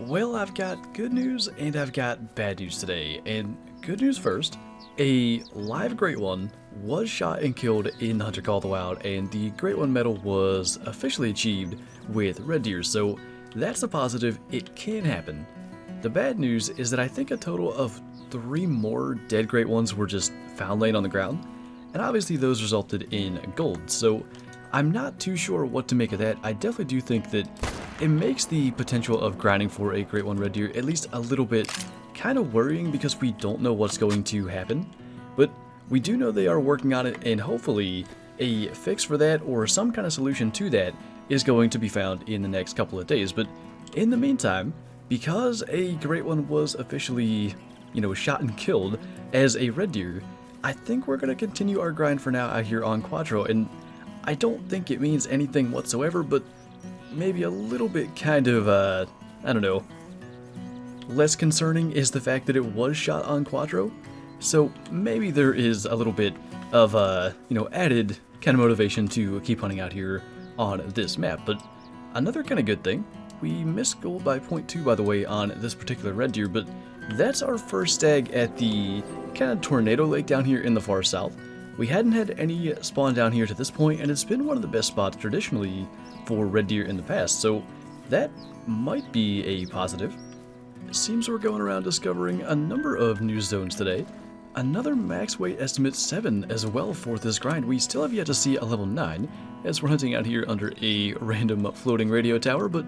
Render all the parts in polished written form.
Well, I've got good news and I've got bad news today. And good news first, a live Great One was shot and killed in the Hunter Call of the Wild, and the Great One medal was officially achieved with Red Deer, so that's a positive. It can happen. The bad news is that I think a total of 3 more dead Great Ones were just found laying on the ground, and obviously those resulted in gold, so I'm not too sure what to make of that. I definitely do think that it makes the potential of grinding for a Great One Red Deer at least a little bit kind of worrying because we don't know what's going to happen. But we do know they are working on it, and hopefully a fix for that or some kind of solution to that is going to be found in the next couple of days. But in the meantime, because a Great One was officially, shot and killed as a Red Deer, I think we're going to continue our grind for now out here on Cuatro, and I don't think it means anything whatsoever, but maybe a little bit kind of, I don't know, less concerning is the fact that it was shot on Cuatro, so maybe there is a little bit of, added kind of motivation to keep hunting out here on this map. But another kind of good thing, we missed gold by 0.2 by the way on this particular Red Deer, but that's our first stag at the kind of tornado lake down here in the far south. We hadn't had any spawn down here to this point, and it's been one of the best spots traditionally for Red Deer in the past, so that might be a positive. It seems we're going around discovering a number of new zones today. Another max weight estimate 7 as well for this grind. We still have yet to see a level 9, as we're hunting out here under a random floating radio tower, but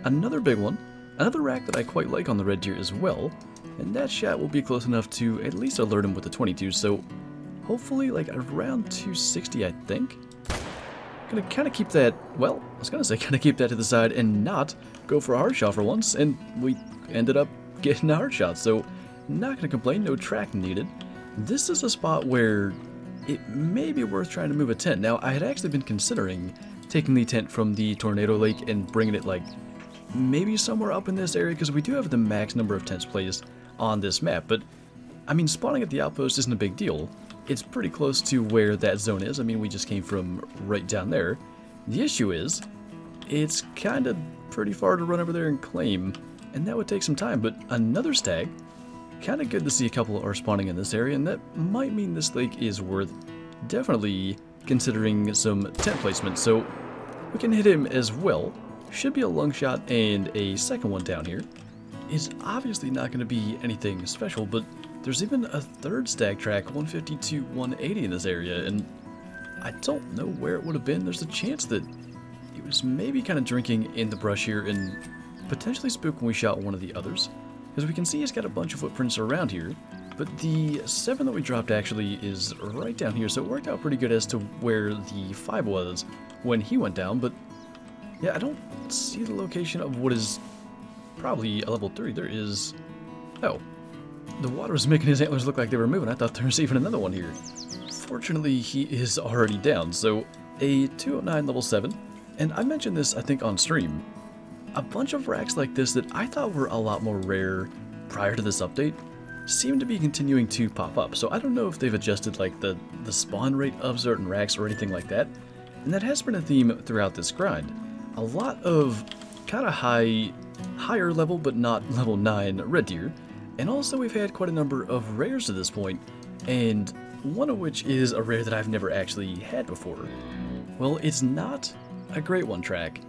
another big one. Another rack that I quite like on the Red Deer as well, and that shot will be close enough to at least alert him with the 22, so hopefully like around 260 I think. Gonna kind of keep that, well, I was gonna say kind of keep that to the side and not go for a hard shot for once, and we ended up getting a hard shot, so not gonna complain, no track needed. This is a spot where it may be worth trying to move a tent. Now, I had actually been considering taking the tent from the tornado lake and bringing it like maybe somewhere up in this area, because we do have the max number of tents placed on this map, but I mean, spawning at the outpost isn't a big deal. It's pretty close to where that zone is. I mean, we just came from right down there. The issue is, it's kind of pretty far to run over there and claim, and that would take some time, but another stag, kind of good to see a couple are spawning in this area, and that might mean this lake is worth definitely considering some tent placement, so we can hit him as well. Should be a lung shot, and a second one down here is obviously not going to be anything special, but there's even a third stag track, 150 to 180 in this area, and I don't know where it would have been. There's a chance that he was maybe kind of drinking in the brush here and potentially spooked when we shot one of the others, because we can see he's got a bunch of footprints around here, but the 7 that we dropped actually is right down here, so it worked out pretty good as to where the 5 was when he went down. But yeah, I don't see the location of what is probably a level 3. There is, oh, the water was making his antlers look like they were moving. I thought there was even another one here. Fortunately, he is already down, so a 209 level 7, and I mentioned this I think on stream. A bunch of racks like this that I thought were a lot more rare prior to this update seem to be continuing to pop up, so I don't know if they've adjusted like the spawn rate of certain racks or anything like that, and that has been a theme throughout this grind. A lot of kind of higher level but not level 9 Red Deer, and also we've had quite a number of rares to this point, and one of which is a rare that I've never actually had before. Well, it's not a Great One track,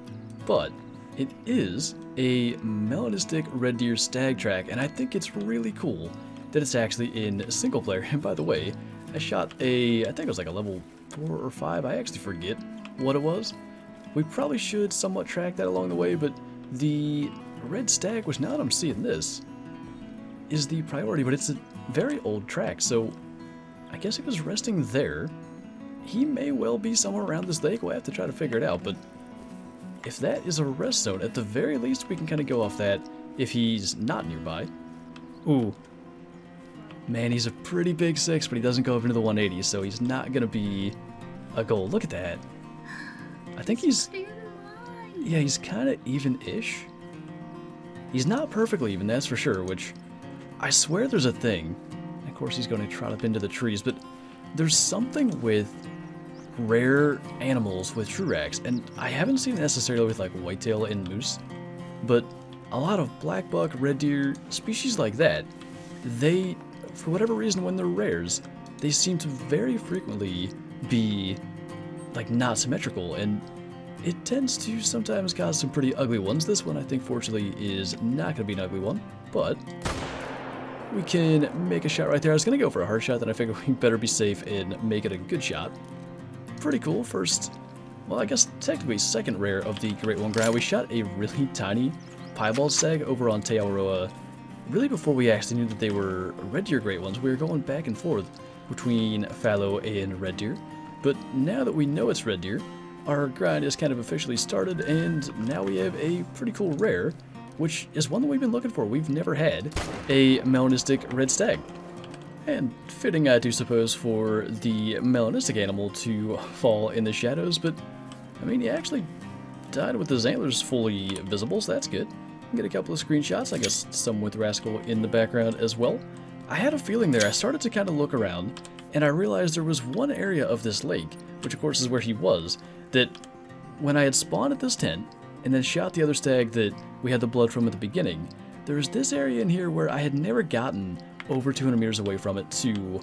but it is a melanistic Red Deer stag track, and I think it's really cool that it's actually in single player. And by the way, I shot I think it was like a level 4 or 5, I actually forget what it was. We probably should somewhat track that along the way, but the red stag, which now that I'm seeing this, is the priority, but it's a very old track, so I guess he was resting there. He may well be somewhere around this lake. We'll have to try to figure it out, but if that is a rest zone, at the very least we can kind of go off that if he's not nearby. Ooh. Man, he's a pretty big 6, but he doesn't go up into the 180, so he's not going to be a goal. Look at that. I think he's, yeah, he's kind of even-ish. He's not perfectly even, that's for sure, which I swear there's a thing. Of course he's going to trot up into the trees, but there's something with rare animals with true racks, and I haven't seen it necessarily with like whitetail and moose, but a lot of black buck, red deer, species like that, they, for whatever reason, when they're rares, they seem to very frequently be like not symmetrical, and it tends to sometimes cause some pretty ugly ones. This one I think fortunately is not going to be an ugly one, but we can make a shot right there. I was going to go for a hard shot, then I figured we better be safe and make it a good shot. Pretty cool. First, well, I guess technically second rare of the Great One grind. We shot a really tiny piebald stag over on Aurora really before we actually knew that they were red deer great ones. We were going back and forth between fallow and red deer, but now that we know it's red deer, our grind is kind of officially started, and now we have a pretty cool rare, which is one that we've been looking for. We've never had a melanistic red stag. And fitting, I do suppose, for the melanistic animal to fall in the shadows, but I mean, he actually died with his antlers fully visible, so that's good. Get a couple of screenshots, I guess some with Rascal in the background as well. I had a feeling there. I started to kind of look around, and I realized there was one area of this lake, which of course is where he was, that when I had spawned at this tent, and then shot the other stag that we had the blood from at the beginning, there's this area in here where I had never gotten over 200 meters away from it to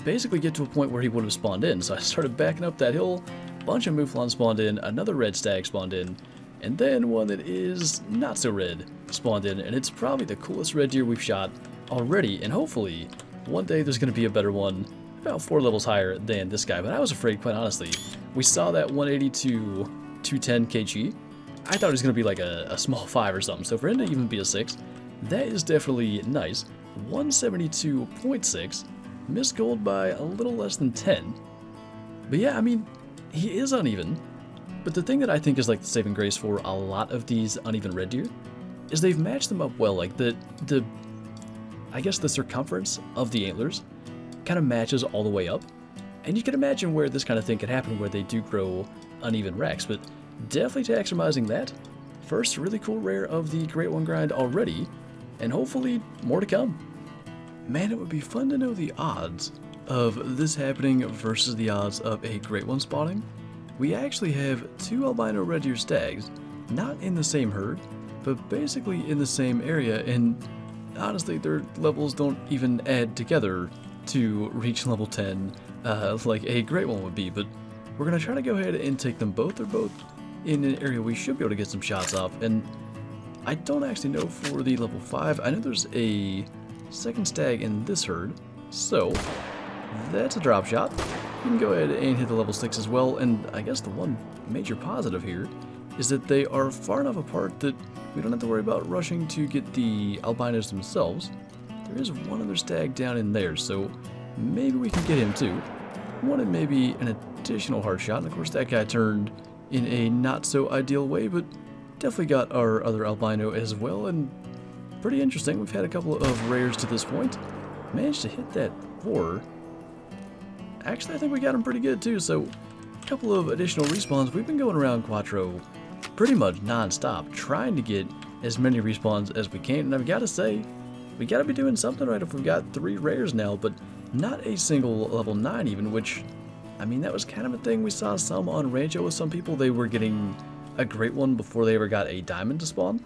basically get to a point where he would have spawned in. So I started backing up that hill, a bunch of mouflons spawned in, another red stag spawned in, and then one that is not so red spawned in, and it's probably the coolest red deer we've shot already, and hopefully one day there's going to be a better one about 4 levels higher than this guy. But I was afraid, quite honestly. We saw that 180 to 210 kg. I thought it was going to be like a small 5 or something, so for him to even be a 6, that is definitely nice. 172.6, missed gold by a little less than 10. But yeah, I mean, he is uneven. But the thing that I think is like the saving grace for a lot of these uneven red deer is they've matched them up well. Like I guess the circumference of the antlers kind of matches all the way up. And you can imagine where this kind of thing could happen, where they do grow uneven racks, but definitely maximizing that. First really cool rare of the Great One grind already, and hopefully more to come. Man, it would be fun to know the odds of this happening versus the odds of a Great One spawning. We actually have 2 albino red deer stags, not in the same herd, but basically in the same area, and honestly their levels don't even add together to reach level 10 like a Great One would be. But we're going to try to go ahead and take them both. They're both in an area we should be able to get some shots off, and I don't actually know for the level 5. I know there's a second stag in this herd, so that's a drop shot. You can go ahead and hit the level 6 as well, and I guess the one major positive here is that they are far enough apart that we don't have to worry about rushing to get the albinos themselves. There is one other stag down in there, so maybe we can get him too. Wanted maybe an additional hard shot, and of course that guy turned in a not so ideal way, but definitely got our other albino as well, and pretty interesting. We've had a couple of rares to this point. Managed to hit that 4. Actually, I think we got him pretty good too, so a couple of additional respawns. We've been going around Cuatro pretty much non-stop, trying to get as many respawns as we can, and I've got to say, we got to be doing something right if we've got 3 rares now, but not a single level 9 even, which, I mean, that was kind of a thing we saw some on Rancho with some people. They were getting a Great One before they ever got a diamond to spawn,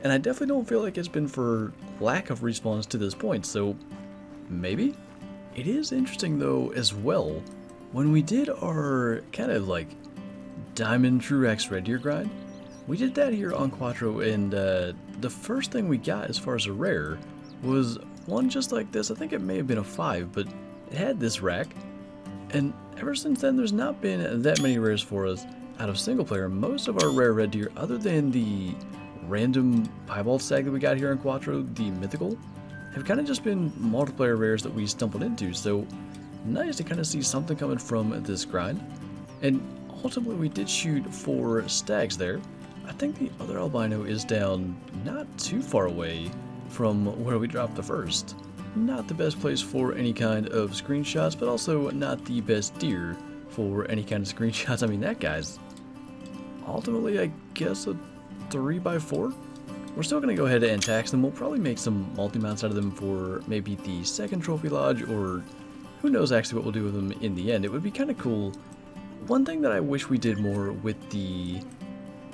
and I definitely don't feel like it's been for lack of respawns to this point, so maybe? It is interesting though as well, when we did our kind of like Diamond True X Red Deer grind, we did that here on Cuatro, and the first thing we got as far as a rare was one just like this. I think it may have been a 5, but it had this rack, and ever since then there's not been that many rares for us out of single player. Most of our rare red deer, other than the random piebald stag that we got here in Cuatro, the mythical, have kind of just been multiplayer rares that we stumbled into, so nice to kind of see something coming from this grind. And ultimately we did shoot 4 stags there. I think the other albino is down not too far away from where we dropped the first. Not the best place for any kind of screenshots, but also not the best deer for any kind of screenshots. I mean, that guy's ultimately, I guess, a 3x4. We're still going to go ahead and tax them. We'll probably make some multi-mounts out of them for maybe the second trophy lodge, or who knows actually what we'll do with them in the end. It would be kind of cool. One thing that I wish we did more with the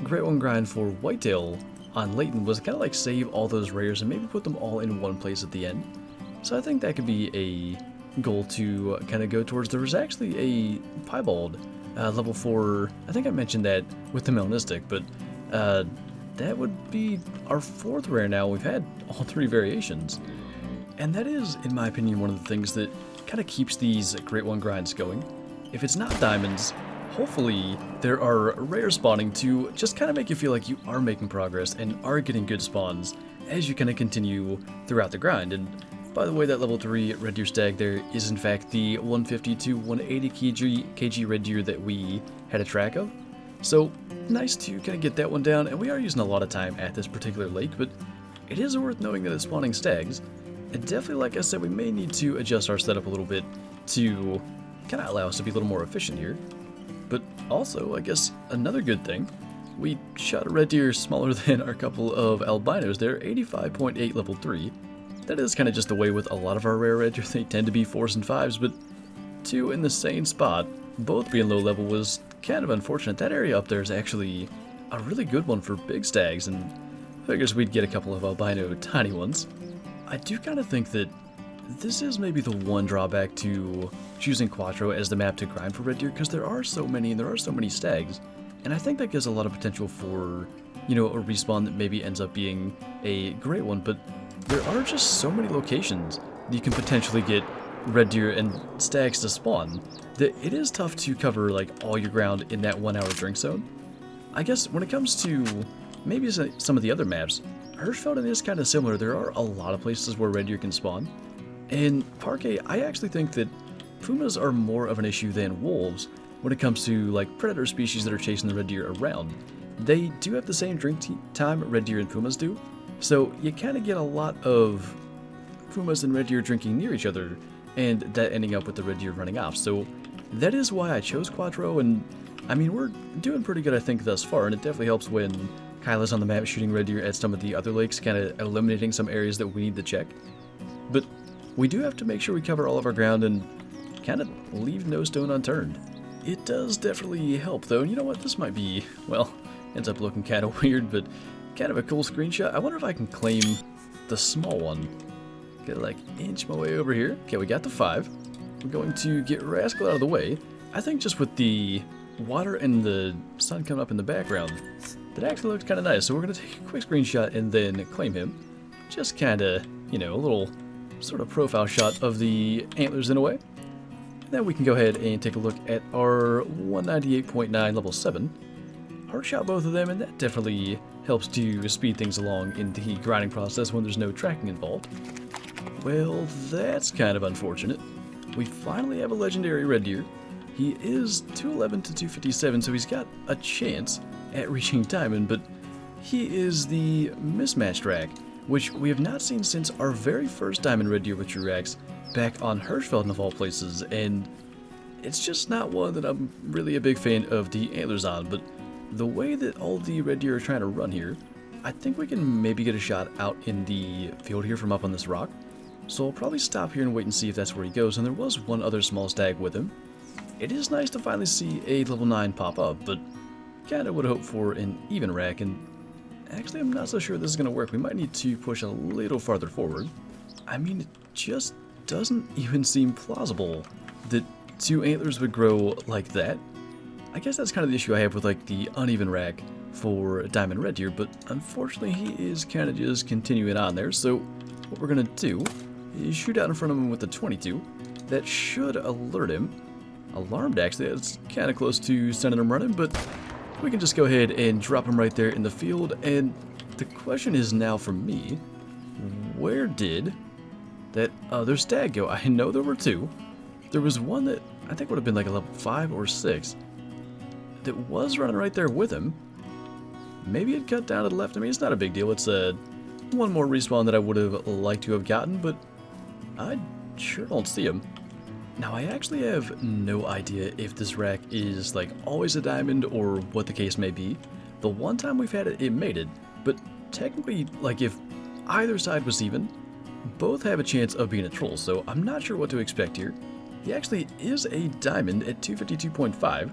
Great One grind for whitetail on Leighton was kind of like save all those rares and maybe put them all in one place at the end. So I think that could be a goal to kind of go towards. There was actually a Piebald level 4, I think I mentioned that with the Melanistic, but that would be our 4th rare now. We've had all 3 variations. And that is, in my opinion, one of the things that kind of keeps these Great One grinds going. If it's not diamonds, hopefully there are rares spawning to just kind of make you feel like you are making progress and are getting good spawns as you kind of continue throughout the grind. And by the way, that level 3 red deer stag there is in fact the 150 to 180 kg red deer that we had a track of. So nice to kind of get that one down, and we are using a lot of time at this particular lake, but it is worth knowing that it's spawning stags. And definitely, like I said, we may need to adjust our setup a little bit to kind of allow us to be a little more efficient here. But also, I guess, another good thing, we shot a red deer smaller than our couple of albinos there, 85.8 level 3. That is kind of just the way with a lot of our rare red deer. They tend to be 4s and 5s, but 2 in the same spot, both being low level, was kind of unfortunate. That area up there is actually a really good one for big stags, and figures we'd get a couple of albino tiny ones. I do kind of think that this is maybe the one drawback to choosing Cuatro as the map to grind for red deer, because there are so many and there are so many stags, and I think that gives a lot of potential for, you know, a respawn that maybe ends up being a great one. But there are just so many locations that you can potentially get red deer and stags to spawn that it is tough to cover like all your ground in that 1 hour drink zone. I guess when it comes to maybe some of the other maps, Hirschfelden is kind of similar. There are a lot of places where red deer can spawn. In Parquet, I actually think that pumas are more of an issue than wolves when it comes to like predator species that are chasing the red deer around. They do have the same drink time red deer and pumas do, so you kind of get a lot of pumas and red deer drinking near each other, and that ending up with the red deer running off. So that is why I chose Cuatro, and I mean, we're doing pretty good, I think, thus far, and it definitely helps when Kyla's on the map shooting red deer at some of the other lakes, kind of eliminating some areas that we need to check. But we do have to make sure we cover all of our ground and kind of leave no stone unturned. It does definitely help, though, and you know what, this might be, well, ends up looking kind of weird, but kind of a cool screenshot. I wonder if I can claim the small one. Gotta like inch my way over here. Okay, we got the 5. We're going to get Rascal out of the way. I think just with the water and the sun coming up in the background, that actually looks kind of nice. So we're going to take a quick screenshot and then claim him. Just kind of, you know, a little sort of profile shot of the antlers in a way. And then we can go ahead and take a look at our 198.9 level 7. Heart shot both of them, and that definitely helps to speed things along in the grinding process when there's no tracking involved. Well, that's kind of unfortunate. We finally have a legendary red deer. He is 211 to 257, so he's got a chance at reaching diamond, but he is the mismatched rack, which we have not seen since our very first diamond red deer with true racks back on Hirschfelden of all places, and it's just not one that I'm really a big fan of the antlers on. But the way that all the red deer are trying to run here, I think we can maybe get a shot out in the field here from up on this rock. So I'll probably stop here and wait and see if that's where he goes, and there was one other small stag with him. It is nice to finally see a level 9 pop up, but kinda would hope for an even rack, and actually I'm not so sure this is gonna work. We might need to push a little farther forward. I mean, it just doesn't even seem plausible that 2 antlers would grow like that. I guess that's kind of the issue I have with like the uneven rack for diamond red deer, but unfortunately he is kind of just continuing on there. So what we're gonna do is shoot out in front of him with the 22. That should alert him. Alarmed, actually. It's kind of close to sending him running, but we can just go ahead and drop him right there in the field. And the question is now for me, where did that other stag go? I know there were 2. There was one that I think would have been like a level 5 or 6 that was running right there with him. Maybe it cut down to the left. I mean, it's not a big deal. It's one more respawn that I would have liked to have gotten, but I sure don't see him. Now, I actually have no idea if this rack is like always a diamond or what the case may be. The one time we've had it, it made it, but technically, like if either side was even, both have a chance of being a troll, so I'm not sure what to expect here. He actually is a diamond at 252.5.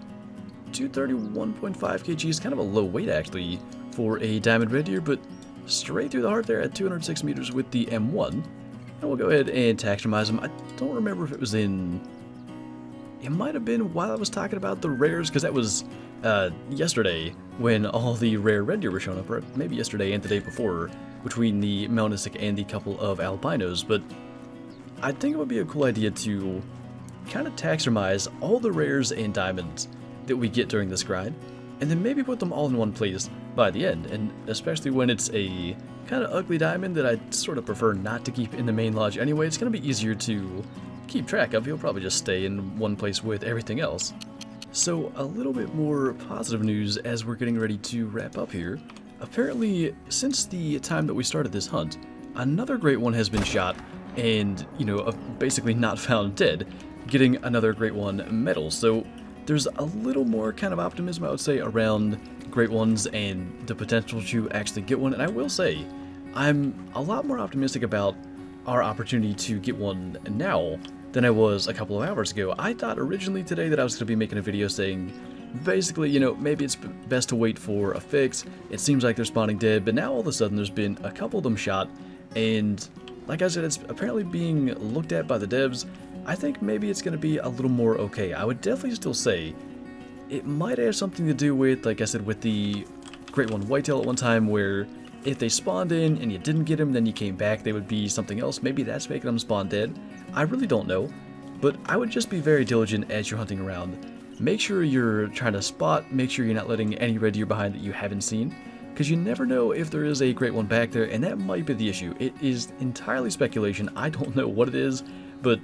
231.5 kg is kind of a low weight actually for a diamond red deer, but straight through the heart there at 206 meters with the M1. And we'll go ahead and taxonomize him. I don't remember if it was in... It might have been while I was talking about the rares, because that was yesterday when all the rare red deer were showing up, or maybe yesterday and the day before, between the melanistic and the couple of albinos. But I think it would be a cool idea to kind of taxonomize all the rares and diamonds that we get during this grind, and then maybe put them all in one place by the end. And especially when it's a kind of ugly diamond that I sort of prefer not to keep in the main lodge anyway, it's going to be easier to keep track of. He'll probably just stay in one place with everything else. So a little bit more positive news as we're getting ready to wrap up here. Apparently, since the time that we started this hunt, another great one has been shot and, you know, basically not found dead, getting another great one medal. So there's a little more kind of optimism, I would say, around great ones and the potential to actually get one. And I will say, I'm a lot more optimistic about our opportunity to get one now than I was a couple of hours ago. I thought originally today that I was going to be making a video saying, basically, you know, maybe it's best to wait for a fix. It seems like they're spawning dead, but now all of a sudden there's been a couple of them shot, and like I said, it's apparently being looked at by the devs. I think maybe it's going to be a little more okay. I would definitely still say it might have something to do with, like I said, with the Great One Whitetail at one time, where if they spawned in and you didn't get them, then you came back, they would be something else. Maybe that's making them spawn dead. I really don't know, but I would just be very diligent as you're hunting around. Make sure you're trying to spot, make sure you're not letting any red deer behind that you haven't seen, because you never know if there is a great one back there, and that might be the issue. It is entirely speculation. I don't know what it is, but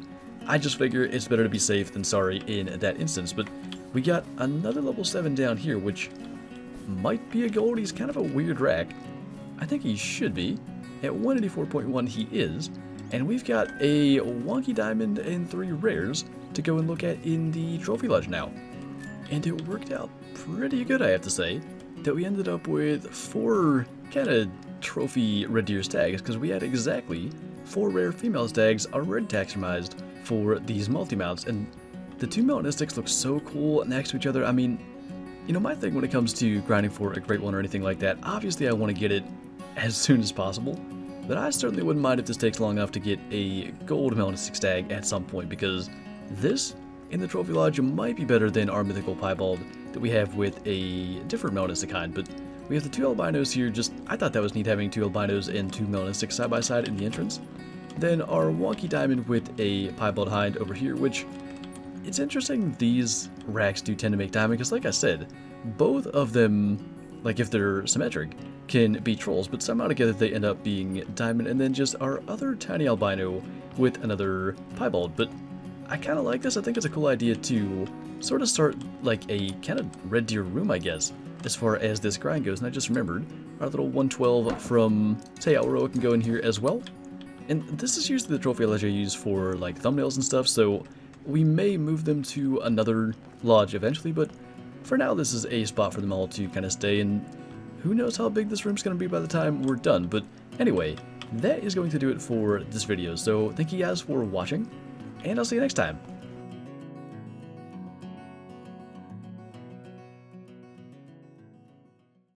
I just figure it's better to be safe than sorry in that instance. But we got another level 7 down here, which might be a gold. He's kind of a weird rack. I think he should be. At 184.1 he is. And we've got a wonky diamond and 3 rares to go and look at in the trophy lodge now. And it worked out pretty good, I have to say, that we ended up with 4 kind of trophy red deer tags, because we had exactly 4 rare female tags already taxonomized for these multi-mounts, and the 2 melanistics look so cool next to each other. I mean, you know, my thing when it comes to grinding for a great one or anything like that, obviously I want to get it as soon as possible, but I certainly wouldn't mind if this takes long enough to get a gold melanistic tag at some point, because this in the trophy lodge might be better than our mythical piebald that we have with a different melanistic kind. But we have the 2 albinos here. Just, I thought that was neat having 2 albinos and 2 melanistics side by side in the entrance. Then our wonky diamond with a piebald hind over here, which it's interesting these racks do tend to make diamond, because like I said, both of them, like if they're symmetric, can be trolls, but somehow together they end up being diamond. And then just our other tiny albino with another piebald. But I kind of like this. I think it's a cool idea to sort of start like a kind of red deer room, I guess, as far as this grind goes. And I just remembered our little 112 from, say, Aurora can go in here as well. And this is usually the trophy lodge I use for like thumbnails and stuff, so we may move them to another lodge eventually, but for now this is a spot for them all to kind of stay, and who knows how big this room's going to be by the time we're done. But anyway, that is going to do it for this video, so thank you guys for watching, and I'll see you next time.